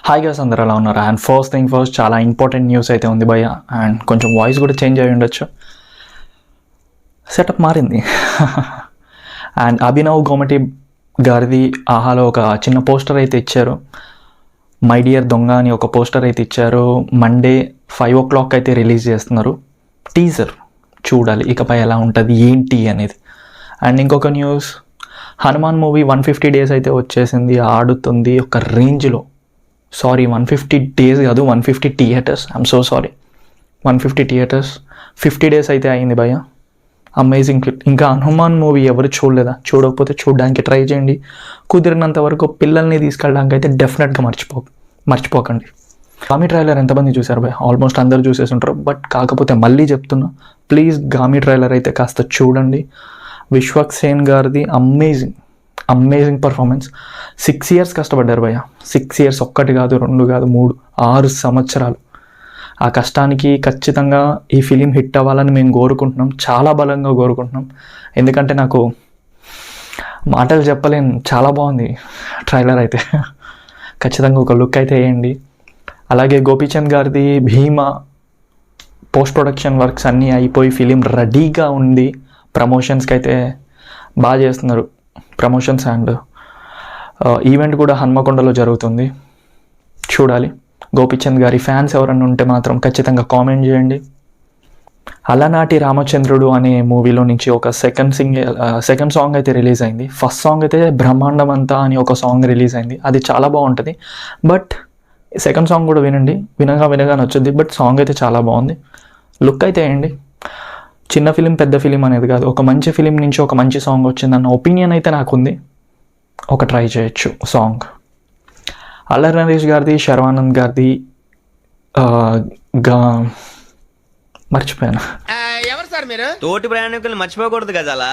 Hi guys, అందరూ ఎలా ఉన్నారు? అండ్ ఫస్ట్ థింగ్ ఫస్ట్, చాలా ఇంపార్టెంట్ న్యూస్ అయితే ఉంది భయ్య. అండ్ కొంచెం వాయిస్ కూడా చేంజ్ అయ్యి ఉండొచ్చు, సెటప్ మారింది. అండ్ అభినవ్ గోమటి గారిది ఆహాలో ఒక చిన్న పోస్టర్ అయితే ఇచ్చారు. మై డియర్ దొంగ అని ఒక పోస్టర్ అయితే ఇచ్చారు. మండే 5 o'clock అయితే రిలీజ్ చేస్తున్నారు. టీజర్ చూడాలి ఇకపై ఎలా ఉంటుంది ఏంటి అనేది. అండ్ ఇంకొక న్యూస్, హనుమాన్ మూవీ 150 days అయితే వచ్చేసింది, ఆడుతుంది ఒక రేంజ్లో. సారీ, 150 days కాదు, 150 theaters. I'm so sorry, 150 theaters, 50 days అయితే అయింది భయ్య. అమేజింగ్. ఇంకా హనుమాన్ మూవీ ఎవరు చూడలేదా? చూడకపోతే చూడడానికి ట్రై చేయండి. కుదిరినంత వరకు పిల్లల్ని తీసుకెళ్ళడానికి అయితే డెఫినెట్గా మర్చిపోకండి. గామి ట్రైలర్ ఎంతమంది చూశారు భయ్య? ఆల్మోస్ట్ అందరు చూసేసి ఉంటారు. బట్ కాకపోతే మళ్ళీ చెప్తున్నా, ప్లీజ్ గామి ట్రైలర్ అయితే కాస్త చూడండి. విశ్వక్ సేన్ గారిది అమేజింగ్ పర్ఫార్మెన్స్. 6 years కష్టపడ్డారు భయ్య. 6 years, 1 కాదు 2 కాదు 3, 6 సంవత్సరాలు. ఆ కష్టానికి ఖచ్చితంగా ఈ ఫిలిం హిట్ అవ్వాలని మేము కోరుకుంటున్నాం, చాలా బలంగా కోరుకుంటున్నాం. ఎందుకంటే నాకు మాటలు చెప్పలేను, చాలా బాగుంది ట్రైలర్ అయితే. ఖచ్చితంగా ఒక లుక్ అయితే వేయండి. అలాగే గోపీచంద్ గారిది భీమా పోస్ట్ ప్రొడక్షన్ వర్క్స్ అన్నీ అయిపోయి ఫిలిం రెడీగా ఉంది. ప్రమోషన్స్కి అయితే బాగా చేస్తున్నారు ప్రమోషన్స్. అండ్ ఈవెంట్ కూడా హన్మకొండలో జరుగుతుంది, చూడాలి. గోపీచంద్ గారి ఫ్యాన్స్ ఎవరన్నా ఉంటే మాత్రం ఖచ్చితంగా కామెంట్ చేయండి. అలనాటి రామచంద్రుడు అనే మూవీలో నుంచి ఒక సెకండ్ సాంగ్ అయితే రిలీజ్ అయింది. ఫస్ట్ సాంగ్ అయితే బ్రహ్మాండం అంతా అని ఒక సాంగ్ రిలీజ్ అయింది, అది చాలా బాగుంటుంది. బట్ సెకండ్ సాంగ్ కూడా వినగా నచ్చుద్ది. బట్ సాంగ్ అయితే చాలా బాగుంది. లుక్ అయితే వేయండి. చిన్న ఫిలిం పెద్ద ఫిలిం అనేది కాదు, ఒక మంచి ఫిలిం నుంచి ఒక మంచి సాంగ్ వచ్చిందన్న ఒపీనియన్ అయితే నాకుంది. ఒక ట్రై చేయొచ్చు సాంగ్. అల్లరి నరేష్ గారిది, శర్వానంద్ గారిది మర్చిపోయాను. ఎవరు సార్ మీరు? తోటి ప్రయాణికులు మర్చిపోకూడదు కదా. అలా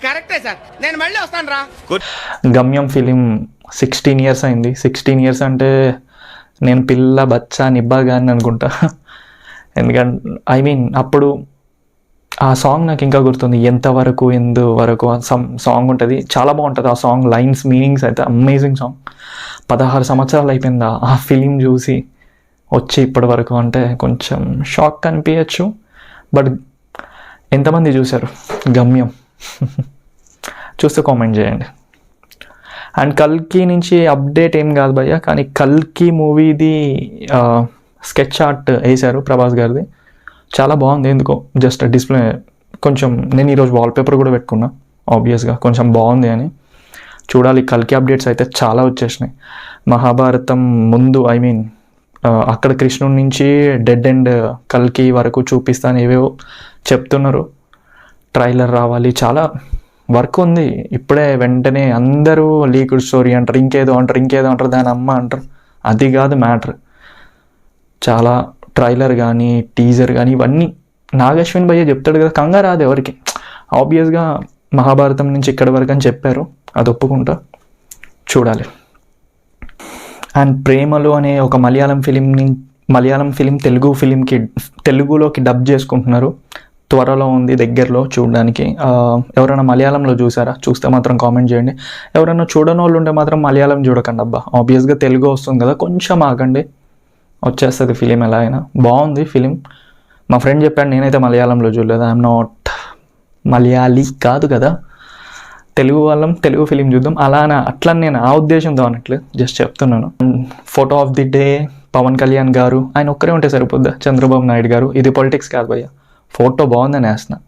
కరెక్టే సార్, నేను మళ్ళీ వస్తాను రా. గమ్యం ఫిలిం 16 years అయింది. 16 years అంటే నేను పిల్ల బచ్చా నిబ్బాగా అని అనుకుంటా. ఎందుకంటే అప్పుడు ఆ సాంగ్ నాకు ఇంకా గుర్తుంది. ఎంతవరకు ఎందువరకు సాంగ్ ఉంటుంది, చాలా బాగుంటుంది ఆ సాంగ్. లైన్స్, మీనింగ్స్ అయితే అమేజింగ్ సాంగ్. 16 సంవత్సరాలు అయిపోయిందా ఆ ఫిలిం చూసి వచ్చి ఇప్పటి వరకు అంటే కొంచెం షాక్ అనిపించచ్చు. బట్ ఎంతమంది చూశారు గమ్యం? చూస్తే కామెంట్ చేయండి. అండ్ కల్కి నుంచి అప్డేట్ ఏం కాదు భయ్య, కానీ కల్కి మూవీది స్కెచ్ ఆర్ట్ వేశారు ప్రభాస్ గారిది, చాలా బాగుంది. ఎందుకో జస్ట్ డిస్ప్లే కొంచెం, నేను ఈరోజు వాల్పేపర్ కూడా పెట్టుకున్నా ఆబ్వియస్గా, కొంచెం బాగుంది అని. చూడాలి. కల్కి అప్డేట్స్ అయితే చాలా వచ్చేసినాయి. మహాభారతం ముందు అక్కడ కృష్ణుడి నుంచి డెడ్ ఎండ్ కల్కి వరకు చూపిస్తాను ఏవేవో చెప్తున్నారు. ట్రైలర్ రావాలి, చాలా వర్క్ ఉంది. ఇప్పుడే వెంటనే అందరూ లీక్డ్ స్టోరీ అంటారు, ఇంకేదో అంటారు, దాని అమ్మ అంటారు. అది కాదు మ్యాటర్. చాలా ట్రైలర్ కానీ టీజర్ కానీ ఇవన్నీ నాగశ్విన్ భయ్య చెప్తాడు కదా, కంగారు రాదు ఎవరికి. ఆబ్వియస్గా మహాభారతం నుంచి ఇక్కడి వరకు అని చెప్పారు, అది ఒప్పుకుంటా. చూడాలి. అండ్ ప్రేమలు అనే ఒక మలయాళం ఫిలిం తెలుగులోకి డబ్ చేసుకుంటున్నారు. త్వరలో ఉంది, దగ్గరలో చూడడానికి. ఎవరైనా మలయాళంలో చూసారా? చూస్తే మాత్రం కామెంట్ చేయండి. ఎవరైనా చూడని వాళ్ళు ఉంటే మాత్రం మలయాళం చూడకండి అబ్బా. ఆబ్వియస్గా తెలుగు వస్తుంది కదా, కొంచెం ఆగండి, వచ్చేస్తుంది ఫిలిం. ఎలా అయినా బాగుంది ఫిలిం. మా ఫ్రెండ్ చెప్పాడు, నేనైతే మలయాళంలో చూడలేదు. ఐఎమ్ నాట్ మలయాళీ కాదు కదా, తెలుగు వాళ్ళం, తెలుగు ఫిలిం చూద్దాం అట్లా నేను ఆ ఉద్దేశంతో అనట్లేదు, జస్ట్ చెప్తున్నాను. Photo of the day Pawan Kalyan గారు, ఆయన ఒక్కరే ఉంటే సరిపోద్దా? చంద్రబాబు నాయుడు గారు. ఇది పొలిటిక్స్ కాదు భయ్య, ఫోటో బాగుందని వేస్తున్నా.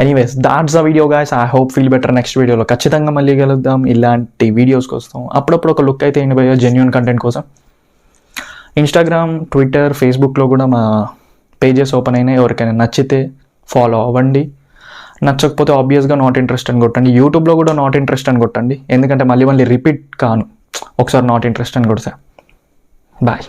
Anyways, that's the video guys. I hope feel better. Next వీడియోలో ఖచ్చితంగా మళ్ళీ కలుద్దాం. ఇలాంటి వీడియోస్కి వస్తాం. అప్పుడప్పుడు ఒక లుక్ అయితే ఏంటి భయ్య, జెన్యూన్ కంటెంట్ కోసం. ఇన్స్టాగ్రామ్, ట్విట్టర్, ఫేస్బుక్లో కూడా మా పేజెస్ ఓపెన్ అయినాయి. ఎవరికైనా నచ్చితే ఫాలో అవ్వండి, నచ్చకపోతే ఆబ్వియస్గా నాట్ ఇంట్రెస్ట్ అని కొట్టండి. యూట్యూబ్లో కూడా నాట్ ఇంట్రెస్ట్ అని కొట్టండి, ఎందుకంటే మళ్ళీ రిపీట్ కాను ఒకసారి నాట్ ఇంట్రెస్ట్ అని కొడితే. బాయ్.